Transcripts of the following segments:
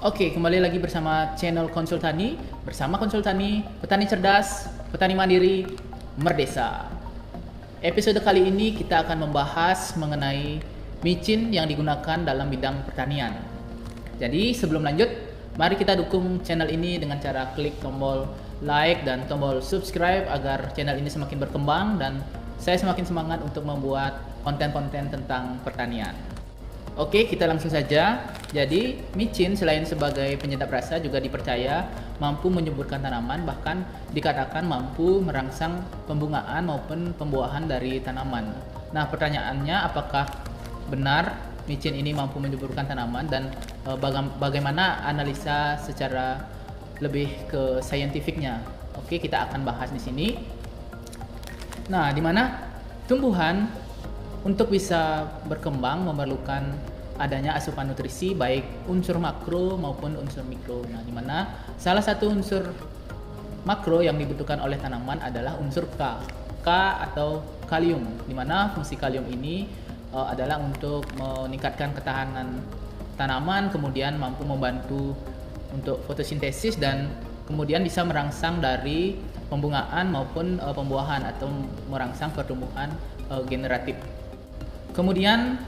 Oke, kembali lagi bersama channel Konsultani. Bersama Konsultani, petani cerdas, petani mandiri, merdesa. Episode kali ini kita akan membahas mengenai micin yang digunakan dalam bidang pertanian. Jadi sebelum lanjut, mari kita dukung channel ini dengan cara klik tombol like dan tombol subscribe agar channel ini semakin berkembang dan saya semakin semangat untuk membuat konten-konten tentang pertanian. Oke, kita langsung saja. Jadi, micin selain sebagai penyedap rasa juga dipercaya mampu menyuburkan tanaman, bahkan dikatakan mampu merangsang pembungaan maupun pembuahan dari tanaman. Nah, pertanyaannya apakah benar micin ini mampu menyuburkan tanaman dan bagaimana analisa secara lebih ke saintifiknya? Oke, kita akan bahas di sini. Nah, di mana tumbuhan untuk bisa berkembang memerlukan adanya asupan nutrisi baik unsur makro maupun unsur mikro. Nah, di mana salah satu unsur makro yang dibutuhkan oleh tanaman adalah unsur K atau kalium. Di mana fungsi kalium ini adalah untuk meningkatkan ketahanan tanaman, kemudian mampu membantu untuk fotosintesis dan kemudian bisa merangsang dari pembungaan maupun pembuahan atau merangsang pertumbuhan generatif. Kemudian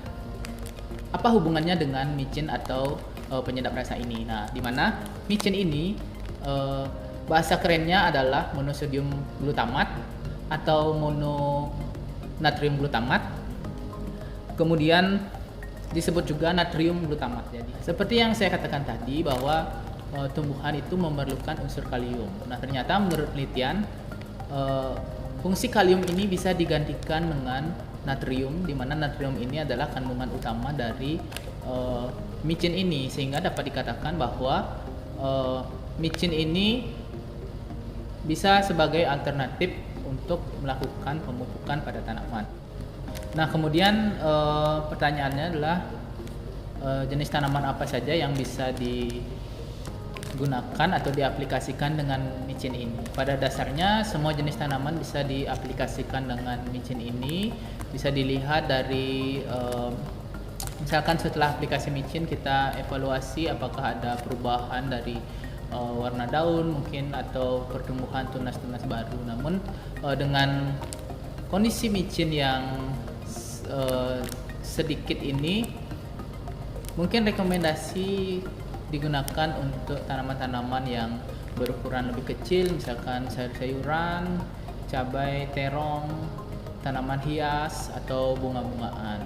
apa hubungannya dengan micin atau penyedap rasa ini? Nah, di mana micin ini bahasa kerennya adalah monosodium glutamat atau mononatrium glutamat. Kemudian disebut juga natrium glutamat. Jadi, seperti yang saya katakan tadi bahwa tumbuhan itu memerlukan unsur kalium. Nah, ternyata menurut penelitian fungsi kalium ini bisa digantikan dengan natrium, di mana natrium ini adalah kandungan utama dari micin ini, sehingga dapat dikatakan bahwa micin ini bisa sebagai alternatif untuk melakukan pemupukan pada tanaman. Nah, kemudian pertanyaannya adalah jenis tanaman apa saja yang bisa digunakan atau diaplikasikan dengan micin ini. Pada dasarnya semua jenis tanaman bisa diaplikasikan dengan micin ini. Bisa dilihat dari misalkan setelah aplikasi micin kita evaluasi apakah ada perubahan dari warna daun mungkin atau pertumbuhan tunas-tunas baru. Namun dengan kondisi micin yang sedikit ini, mungkin rekomendasi digunakan untuk tanaman-tanaman yang berukuran lebih kecil, misalkan sayur-sayuran, cabai, terong, tanaman hias atau bunga-bungaan.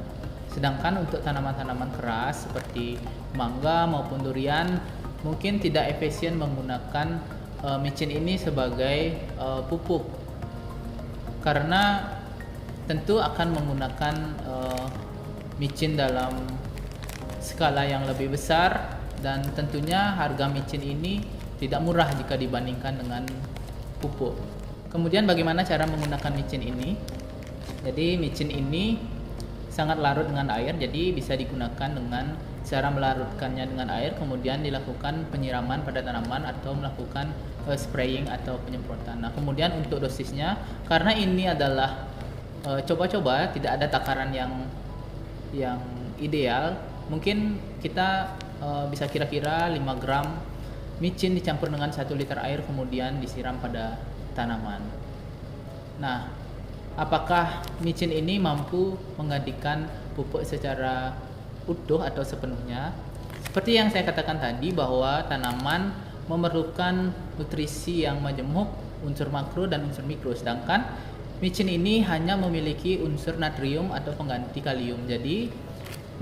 Sedangkan untuk tanaman-tanaman keras seperti mangga maupun durian mungkin tidak efisien menggunakan micin ini sebagai pupuk, karena tentu akan menggunakan micin dalam skala yang lebih besar dan tentunya harga micin ini tidak murah jika dibandingkan dengan pupuk. Kemudian bagaimana cara menggunakan micin ini? Jadi micin ini sangat larut dengan air, jadi bisa digunakan dengan cara melarutkannya dengan air, kemudian dilakukan penyiraman pada tanaman atau melakukan spraying atau penyemprotan. Nah, kemudian untuk dosisnya, karena ini adalah coba-coba, tidak ada takaran yang ideal, mungkin kita bisa kira-kira 5 gram micin dicampur dengan 1 liter air kemudian disiram pada tanaman. Nah, apakah micin ini mampu menggantikan pupuk secara utuh atau sepenuhnya? Seperti yang saya katakan tadi bahwa tanaman memerlukan nutrisi yang majemuk, unsur makro dan unsur mikro, sedangkan micin ini hanya memiliki unsur natrium atau pengganti kalium. Jadi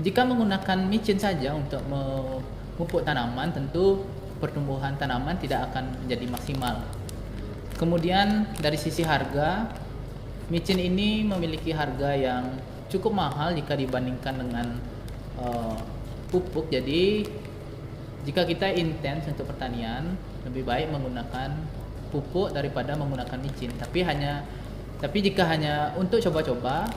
jika menggunakan micin saja untuk memupuk tanaman, tentu pertumbuhan tanaman tidak akan menjadi maksimal. Kemudian dari sisi harga, micin ini memiliki harga yang cukup mahal jika dibandingkan dengan pupuk. Jadi jika kita intens untuk pertanian, lebih baik menggunakan pupuk daripada menggunakan micin. Tapi jika hanya untuk coba-coba,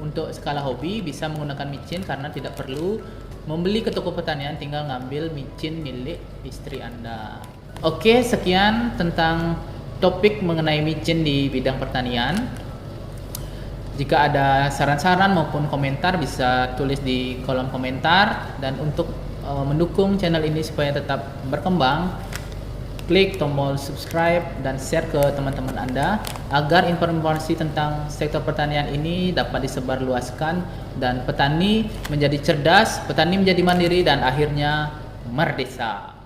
untuk skala hobi bisa menggunakan micin karena tidak perlu membeli ke toko pertanian, tinggal ngambil micin milik istri Anda. Oke, sekian tentang topik mengenai micin di bidang pertanian. Jika ada saran-saran maupun komentar bisa tulis di kolom komentar, dan untuk mendukung channel ini supaya tetap berkembang, klik tombol subscribe dan share ke teman-teman Anda agar informasi tentang sektor pertanian ini dapat disebarluaskan dan petani menjadi cerdas, petani menjadi mandiri dan akhirnya merdesa.